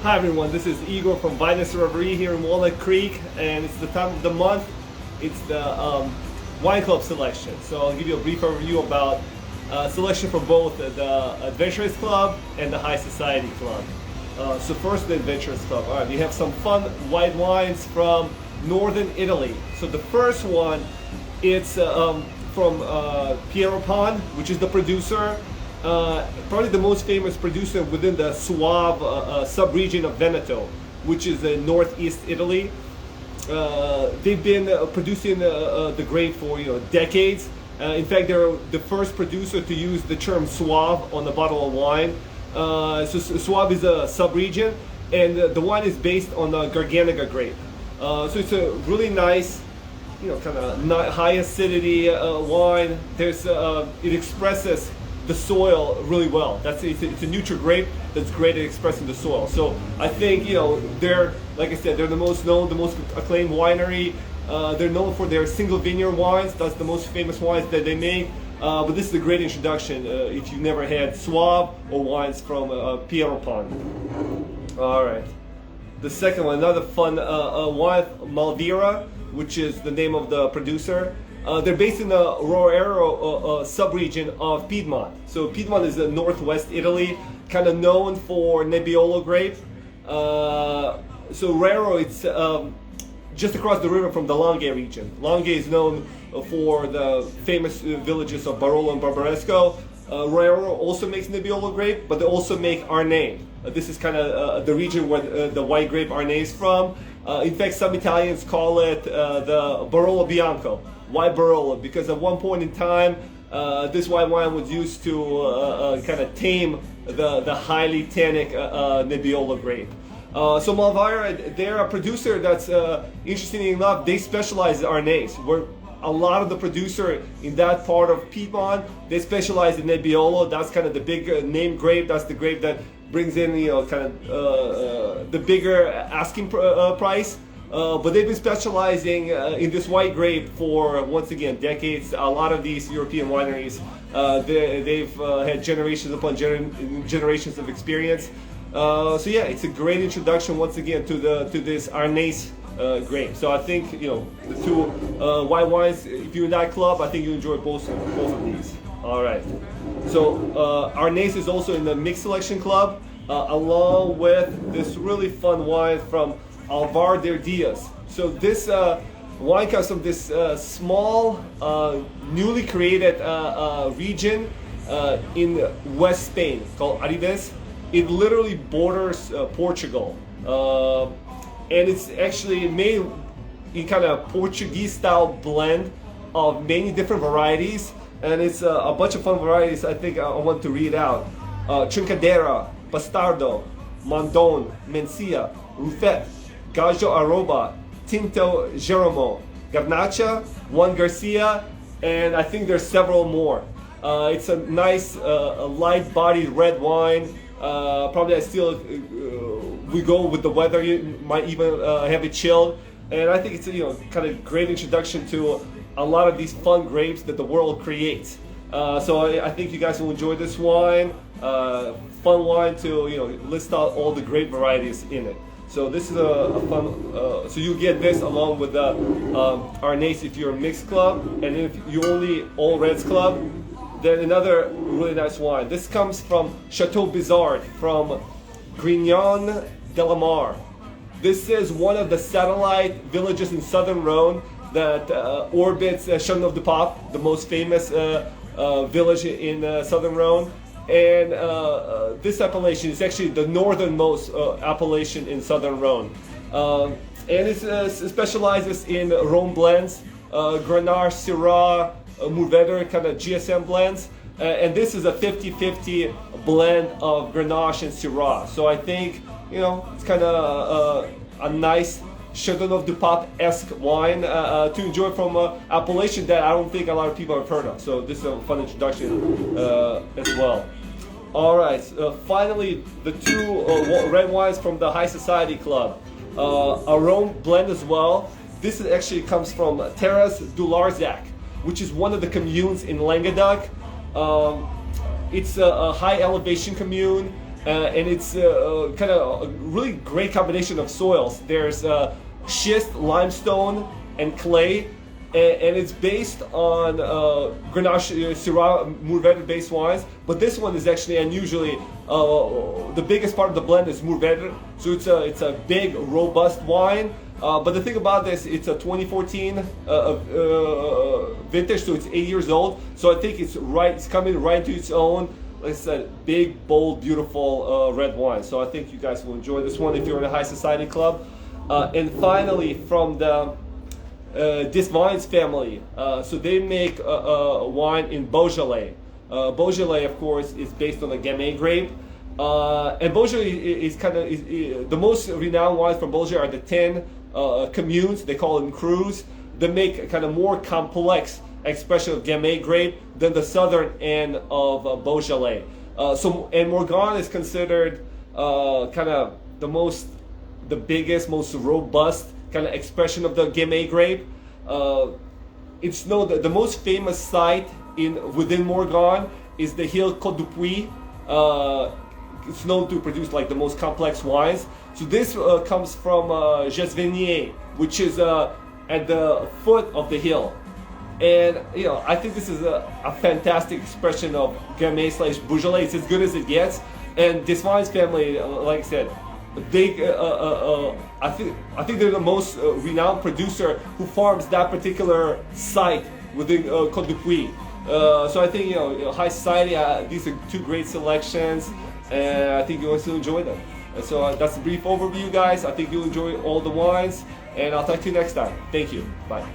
Hi everyone, this is Igor from Vinous Reverie here in Walnut Creek, and it's the time of the month. It's the wine club selection. So I'll give you a brief overview about selection for both the Adventurous Club and the High Society Club. So first, the Adventurous Club. All right, we have some fun white wines from northern Italy. So the first one, it's from Piero Pan, which is the producer. Probably the most famous producer within the Soave sub-region of Veneto, which is in northeast Italy. They've been producing the grape for decades. In fact, they're the first producer to use the term Soave on the bottle of wine. So Soave is a sub-region, and the wine is based on the Garganega grape. So it's a really nice, kind of high acidity wine. It expresses the soil really well. It's a neutral grape that's great at expressing the soil. So I think they're, like I said, they're the most known, the most acclaimed winery. They're known for their single vineyard wines. That's the most famous wines that they make. But this is a great introduction if you've never had Soave or wines from Piero Pan. All right. The second one, another fun wine, Mourvedre, which is the name of the producer. They're based in the Roero sub-region of Piedmont. So Piedmont is in northwest Italy, kind of known for Nebbiolo grape. So Roero, it's just across the river from the Langhe region. Langhe is known for the famous villages of Barolo and Barbaresco. Roero also makes Nebbiolo grape, but they also make Arneis. This is kind of the region where the white grape Arneis is from. In fact, some Italians call it the Barolo Bianco, white Barolo, because at one point in time, this white wine was used to kind of tame the highly tannic Nebbiolo grape. So Mourvedre, they're a producer that's, interestingly enough, they specialize in Arneis, where a lot of the producer in that part of Piedmont, they specialize in Nebbiolo. That's kind of the big name grape. That's the grape that brings in, kind of the bigger asking price. But they've been specializing in this white grape for, once again, decades. A lot of these European wineries, they've had generations upon generations of experience. So yeah, it's a great introduction once again to this Arneis grape. So I think the two white wines. If you're in that club, I think you enjoy both of these. All right. So Arneis is also in the mixed selection club, along with this really fun wine from Alvar de Diaz. So this wine comes from this small, newly created region in West Spain called Arribes. It literally borders Portugal, and it's actually made in kind of Portuguese-style blend of many different varieties, and it's a bunch of fun varieties. I think I want to read out: Trincadeira, Bastardo, Mondon, Mencia, Ruffet, Gajo Aroba, Tinto Jeromo, Garnacha, Juan Garcia, and I think there's several more. It's a nice, light-bodied red wine. Probably we go with the weather. You might even have it chilled, and I think it's kind of great introduction to a lot of these fun grapes that the world creates. So I think you guys will enjoy this wine. Fun wine to list out all the grape varieties in it. So this is a fun. So you get this along with the Arneis if you're a mixed club, and if you only all reds club. Then another really nice wine. This comes from Chateau Bizard from Grignan-les-adhemar. This is one of the satellite villages in southern Rhone that orbits Chateaneuf-du-pape, the most famous village in southern Rhone. And this appellation is actually the northernmost appellation in southern Rhone. And it specializes in Rhone blends, Grenache, Syrah, Mourvedre, kind of GSM blends, and this is a 50-50 blend of Grenache and Syrah. So I think it's kind of a nice Chateaneuf-du-pape-esque wine to enjoy from appellation that I don't think a lot of people have heard of. So this is a fun introduction as well. All right, finally the two red wines from the High Society Club, a Rhone blend as well. This actually comes from Terrasses du Larzac, which is one of the communes in Languedoc. It's a high elevation commune. and it's kind of a really great combination of soils. There's schist, limestone, and clay, and it's based on Grenache and Syrah Mourvedre based wines, but this one is actually unusually, the biggest part of the blend is Mourvedre, so it's a big, robust wine. But the thing about this, it's a 2014 vintage, so it's 8 years old, so I think it's coming right to its own. Like I said, big, bold, beautiful red wine, so I think you guys will enjoy this one if you're in a high society club. And finally, from the Desvignes family, so they make wine in beaujolais. Beaujolais, of course, is based on the Gamay grape, and beaujolais is kind of the most renowned wines from Beaujolais are the 10 communes. They call them crus. They make a kind of more complex expression of Gamay grape than the southern end of Beaujolais. And Morgon is considered kind of the biggest, most robust kind of expression of the Gamay grape. It's known that the most famous site within Morgon is the hill Côte du Puy. It's known to produce like the most complex wines. So this comes from Desvignes, which is at the foot of the hill. And I think this is a fantastic expression of Gamay / Beaujolais. It's as good as it gets. And Desvignes family, like I said, I think they're the most renowned producer who farms that particular site within Côte du Puy. So I think high society. These are two great selections, and I think you'll also enjoy them. And so that's a brief overview, guys. I think you'll enjoy all the wines, and I'll talk to you next time. Thank you. Bye.